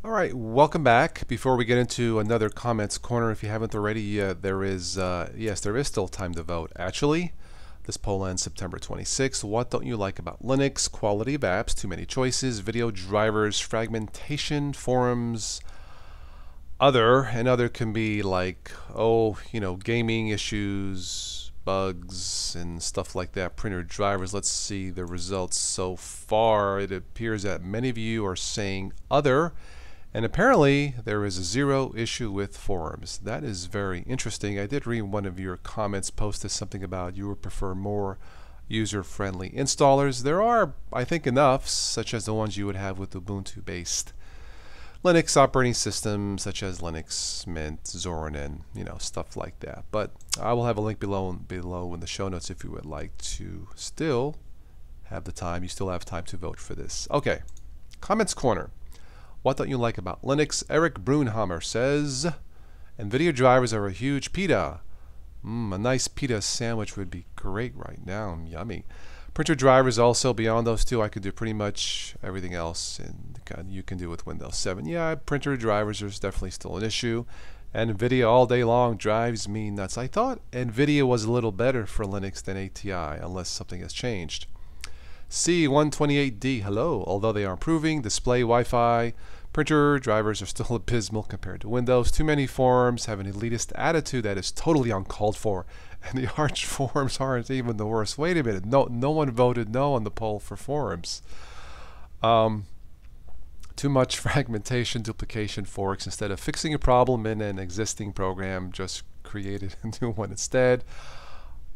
All right, welcome back. Before we get into another comments corner, if you haven't already, yes, there is still time to vote. Actually, this poll ends September 26th. What don't you like about Linux? Quality of apps, too many choices, video drivers, fragmentation, forums, other can be like, gaming issues, bugs, and stuff like that. Printer drivers. Let's see the results so far. It appears that many of you are saying other. And apparently there is a zero issue with forums. That is very interesting. I did read one of your comments posted something about you would prefer more user-friendly installers. There are, I think, enough, such as the ones you would have with Ubuntu-based Linux operating systems, such as Linux, Mint, Zorin, and stuff like that. But I will have a link below in the show notes if you would like to still have the time. You still have time to vote for this. Okay, comments corner. What don't you like about Linux? Eric Brunhammer says, NVIDIA drivers are a huge pita. A nice pita sandwich would be great right now. Yummy. Printer drivers also, beyond those two, I could do pretty much everything else and you can do with Windows 7. Yeah, printer drivers is definitely still an issue. And NVIDIA all day long drives me nuts. I thought NVIDIA was a little better for Linux than ATI, unless something has changed. C128D, hello. Although they are improving, display, Wi-Fi, printer drivers are still abysmal compared to Windows. Too many forums have an elitist attitude that is totally uncalled for. And the Arch forums aren't even the worst. Wait a minute, no one voted no on the poll for forums. Too much fragmentation, duplication, forks. Instead of fixing a problem in an existing program, just created a new one instead.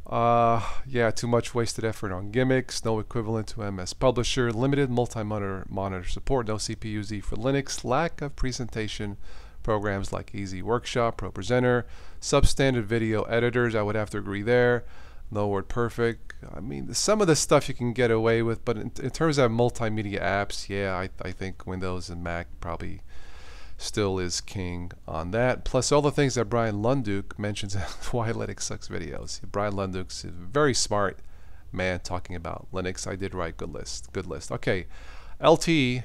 Yeah, too much wasted effort on gimmicks, no equivalent to MS Publisher, limited multi-monitor support, no CPU-Z for Linux, lack of presentation programs like Easy Workshop, Pro Presenter, substandard video editors, I would have to agree there, no WordPerfect. I mean, some of the stuff you can get away with, but in terms of multimedia apps, yeah, I think Windows and Mac probably still is king on that. Plus all the things that Brian Lunduke mentions in Why Linux Sucks videos. Brian Lunduke's a very smart man talking about Linux. I did write good list. Okay, LTTNA.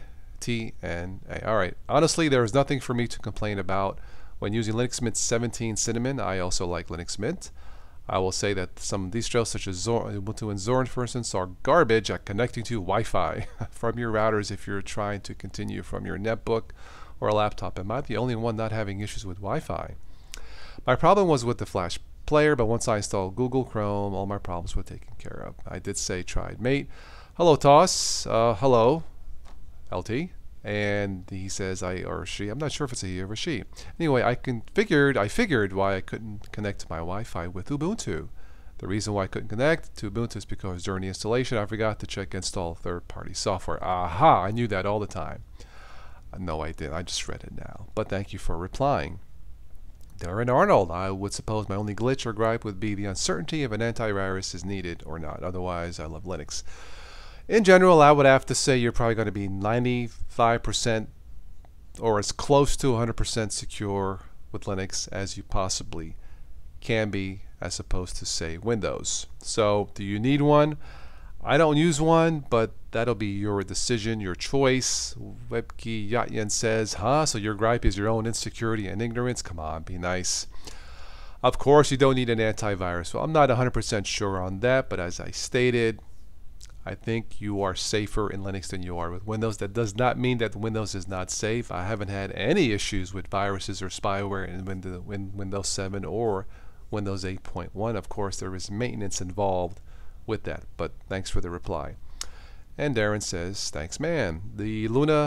All right. Honestly, there is nothing for me to complain about when using Linux Mint 17 Cinnamon. I also like Linux Mint. I will say that some distros such as Ubuntu and Zorin, for instance, are garbage at connecting to Wi-Fi from your routers if you're trying to continue from your netbook or a laptop. Am I the only one not having issues with Wi-Fi? My problem was with the Flash player, but once I installed Google Chrome, all my problems were taken care of. I did say tried mate. Hello Toss. Hello LT. And he says I or she. I'm not sure if it's a he or a she. Anyway, I figured why I couldn't connect to my Wi-Fi with Ubuntu. The reason why I couldn't connect to Ubuntu is because during the installation I forgot to check install third-party software. Aha! I knew that all the time. No, I didn't. I just read it now. But thank you for replying. Darren Arnold, I would suppose my only glitch or gripe would be the uncertainty if an antivirus is needed or not. Otherwise, I love Linux. In general, I would have to say you're probably going to be 95% or as close to 100% secure with Linux as you possibly can be, as opposed to, say, Windows. So, do you need one? I don't use one, but that'll be your decision, your choice. Webkey Yatyan says, so your gripe is your own insecurity and ignorance? Come on, be nice. Of course, you don't need an antivirus. Well, I'm not 100% sure on that, but as I stated, I think you are safer in Linux than you are with Windows. That does not mean that Windows is not safe. I haven't had any issues with viruses or spyware in Windows 7 or Windows 8.1. Of course, there is maintenance involved with that, but thanks for the reply. And Darren says, thanks man. The Loon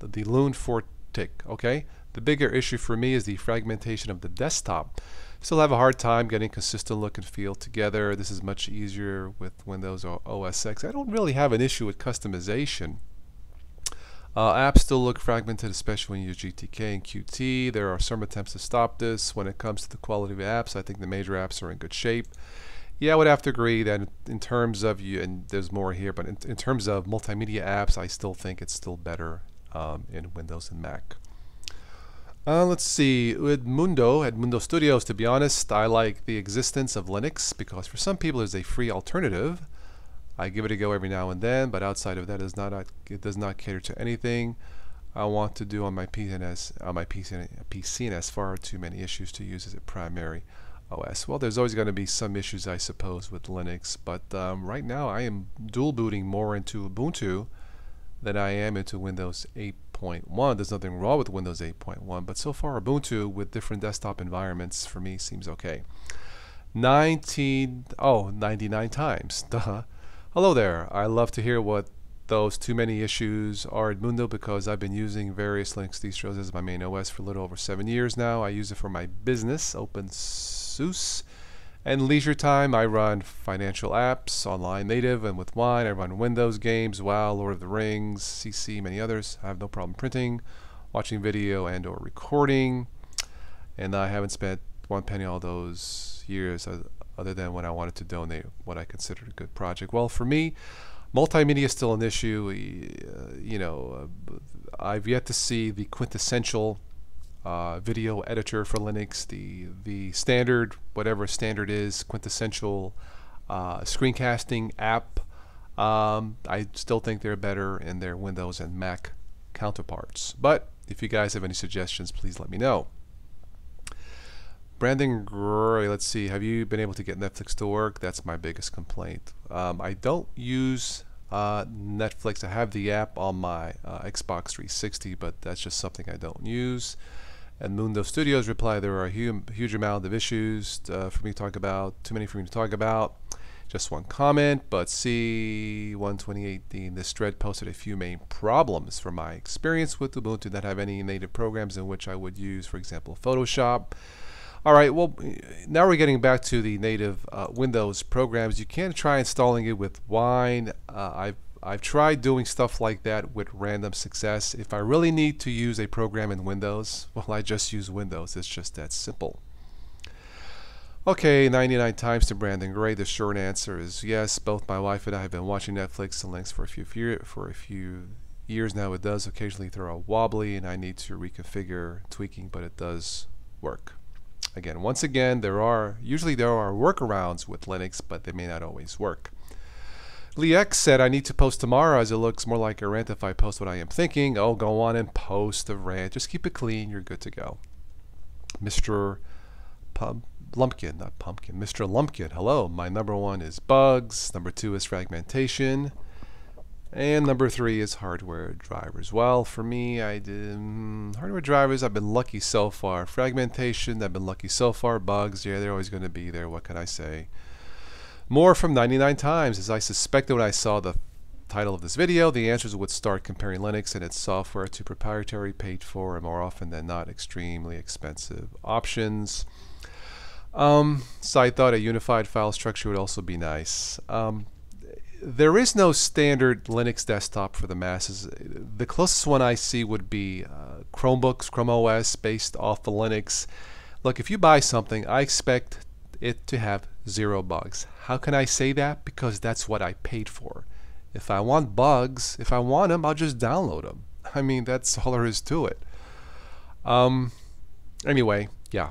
Fortic, okay? The bigger issue for me is the fragmentation of the desktop. Still have a hard time getting consistent look and feel together. This is much easier with Windows or OS X. I don't really have an issue with customization. Apps still look fragmented, especially when you use GTK and Qt. There are some attempts to stop this. When it comes to the quality of apps, I think the major apps are in good shape. Yeah, I would have to agree that in terms of and there's more here, but in terms of multimedia apps, I still think it's still better in Windows and Mac. Let's see, with Mundo, at Mundo Studios, to be honest, I like the existence of Linux because for some people it's a free alternative. I give it a go every now and then, but outside of that, it does not cater to anything. I want to do on my PCNS, PCNS far too many issues to use as a primary OS. Well, there's always going to be some issues, I suppose, with Linux, but right now I am dual booting more into Ubuntu than I am into Windows 8.1. There's nothing wrong with Windows 8.1, but so far Ubuntu with different desktop environments for me seems okay. 99 times. Duh. Hello there. I love to hear what those too many issues are at Mundo because I've been using various Linux distros as my main OS for a little over 7 years now. I use it for my business, OpenSUSE, and leisure time. I run financial apps, online native, and with Wine. I run Windows games, WoW, Lord of the Rings, CC, many others. I have no problem printing, watching video, and/or recording, and I haven't spent one penny all those years other than when I wanted to donate what I considered a good project. Well, for me, multimedia is still an issue. I've yet to see the quintessential video editor for Linux, the standard, whatever standard is, quintessential screencasting app. I still think they're better in their Windows and Mac counterparts. But if you guys have any suggestions, please let me know. Brandon Gray, let's see, have you been able to get Netflix to work? That's my biggest complaint. I don't use Netflix. I have the app on my Xbox 360, but that's just something I don't use. And Mundo Studios reply, there are a huge amount of issues for me to talk about, too many for me to talk about. Just one comment, but C12018, this thread posted a few main problems from my experience with Ubuntu that have any native programs in which I would use, for example, Photoshop. All right, well, now we're getting back to the native Windows programs. You can try installing it with Wine. I've tried doing stuff like that with random success. If I really need to use a program in Windows, well, I just use Windows. It's just that simple. Okay, 99 times to Brandon Gray. The short answer is yes. Both my wife and I have been watching Netflix and Linux for a few years now. It does occasionally throw a wobbly, and I need to reconfigure, tweaking, but it does work. Again, once again, usually there are workarounds with Linux, but they may not always work. Lee X said, I need to post tomorrow as it looks more like a rant if I post what I am thinking. Oh, go on and post a rant. Just keep it clean. You're good to go. Mr. Lumpkin, not Pumpkin. Mr. Lumpkin, hello. My number 1 is bugs. Number 2 is fragmentation. And number 3 is hardware drivers. Well, for me, hardware drivers, I've been lucky so far. Fragmentation, I've been lucky so far. Bugs, yeah, they're always going to be there. What can I say? More from 99 times. As I suspected when I saw the title of this video, the answers would start comparing Linux and its software to proprietary, paid for, and more often than not, extremely expensive options. So I thought a unified file structure would also be nice. There is no standard Linux desktop for the masses. The closest one I see would be Chromebooks, Chrome OS, based off the Linux. Look, if you buy something, I expect it to have 0 bugs. How can I say that? Because that's what I paid for. If I want bugs, if I want them, I'll just download them. I mean, that's all there is to it. Anyway, yeah.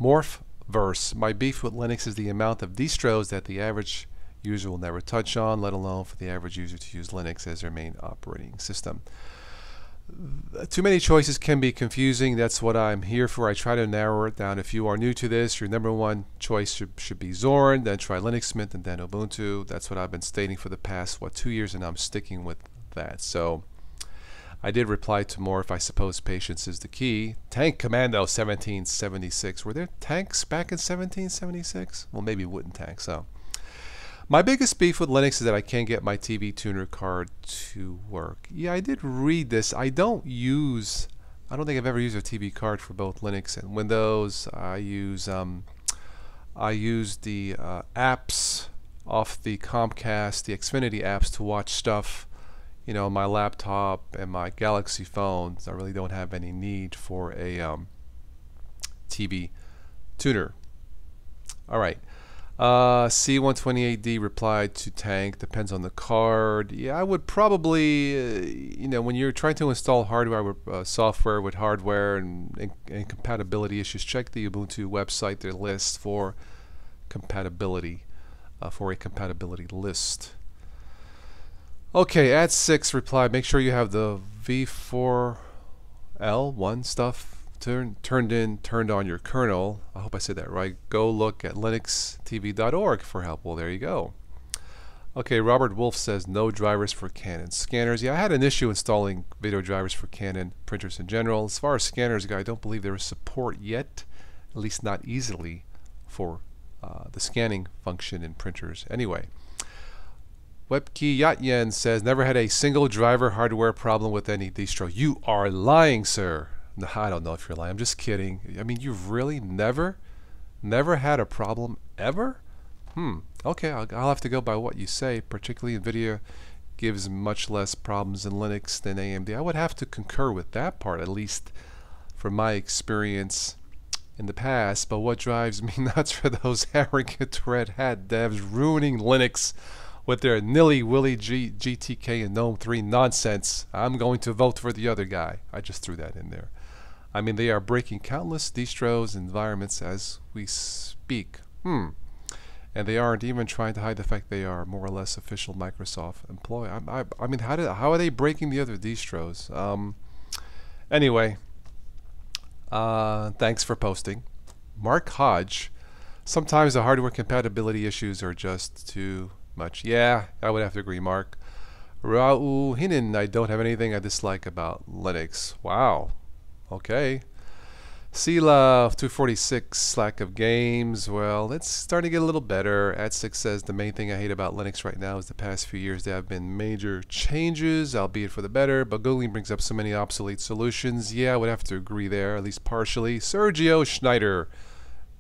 Morphverse. My beef with Linux is the amount of distros that the average user will never touch on, let alone for the average user to use Linux as their main operating system. Too many choices can be confusing. That's what I'm here for. I try to narrow it down. If you are new to this, your number 1 choice should be Zorn, then try Linux Mint, and then Ubuntu. That's what I've been stating for the past, 2 years, and I'm sticking with that. So I did reply to Morph. I suppose patience is the key. Tank Commando 1776. Were there tanks back in 1776? Well, maybe wooden tanks, so. My biggest beef with Linux is that I can't get my TV tuner card to work. Yeah, I did read this. I don't think I've ever used a TV card for both Linux and Windows. I use the apps off the Comcast, the Xfinity apps to watch stuff, on my laptop and my Galaxy phones. I really don't have any need for a TV tuner. All right. C128D replied to Tank, depends on the card. Yeah, I would probably, when you're trying to install hardware, software with hardware and compatibility issues, check the Ubuntu website, their list for compatibility, for a compatibility list. Okay, at 6 replied, make sure you have the v4l1 stuff turned on your kernel. I hope I said that right. Go look at linuxtv.org for help. Well, there you go. Okay, Robert Wolf says no drivers for Canon scanners. Yeah, I had an issue installing video drivers for Canon printers in general. As far as scanners go, I don't believe there is support yet, at least not easily, for the scanning function in printers. Anyway, Webkey Yatyen says never had a single driver hardware problem with any distro. You are lying, sir. No, I don't know if you're lying. I'm just kidding. I mean, you've really never had a problem ever? Okay, I'll have to go by what you say. Particularly NVIDIA gives much less problems in Linux than AMD. I would have to concur with that part, at least from my experience in the past. But what drives me nuts for those arrogant Red Hat devs ruining Linux with their nilly-willy GTK and GNOME 3 nonsense. I'm going to vote for the other guy. I just threw that in there. I mean, they are breaking countless distros environments as we speak. And they aren't even trying to hide the fact they are more or less official Microsoft employee. I mean, how are they breaking the other distros? Anyway, thanks for posting. Mark Hodge. Sometimes the hardware compatibility issues are just too much. Yeah, I would have to agree, Mark. Raul Hinen. I don't have anything I dislike about Linux. Wow. Okay. Sila 246, lack of games. Well, it's starting to get a little better. Ad6 says the main thing I hate about Linux right now is the past few years there have been major changes, albeit for the better, but Googling brings up so many obsolete solutions. Yeah, I would have to agree there, at least partially. Sergio Schneider.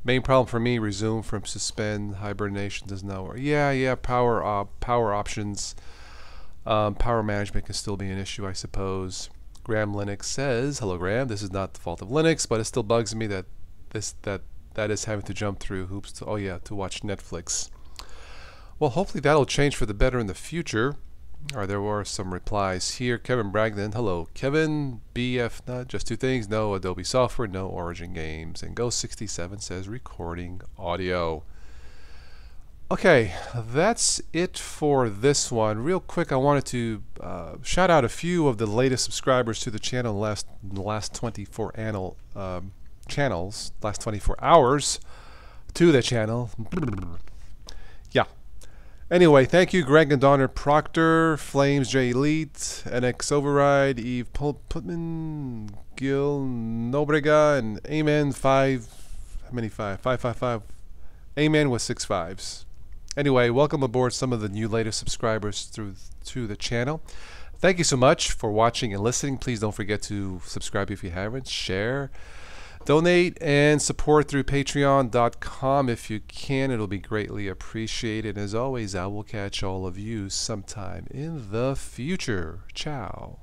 Main problem for me, resume from suspend, hibernation does not work. Yeah, power options. Power management can still be an issue, I suppose. Graham Linux says, hello Graham, this is not the fault of Linux, but it still bugs me that that is having to jump through hoops to watch Netflix. Well, hopefully that'll change for the better in the future. There were some replies here. Kevin Bragdon, hello Kevin. BF Nut, just two things, no Adobe software, no Origin games. And Ghost67 says recording audio. Okay, that's it for this one. Real quick, I wanted to shout out a few of the latest subscribers to the channel in the last 24 last 24 hours to the channel. Yeah. Anyway, thank you, Greg and Donner Proctor, Flames J Elite, NX Override, Eve Putman, Gil Nobrega, and Amen 5. How many 5? 555. Amen with 6 5s. Anyway, welcome aboard some of the new latest subscribers to the channel. Thank you so much for watching and listening. Please don't forget to subscribe if you haven't, share, donate, and support through patreon.com if you can. It'll be greatly appreciated. As always, I will catch all of you sometime in the future. Ciao.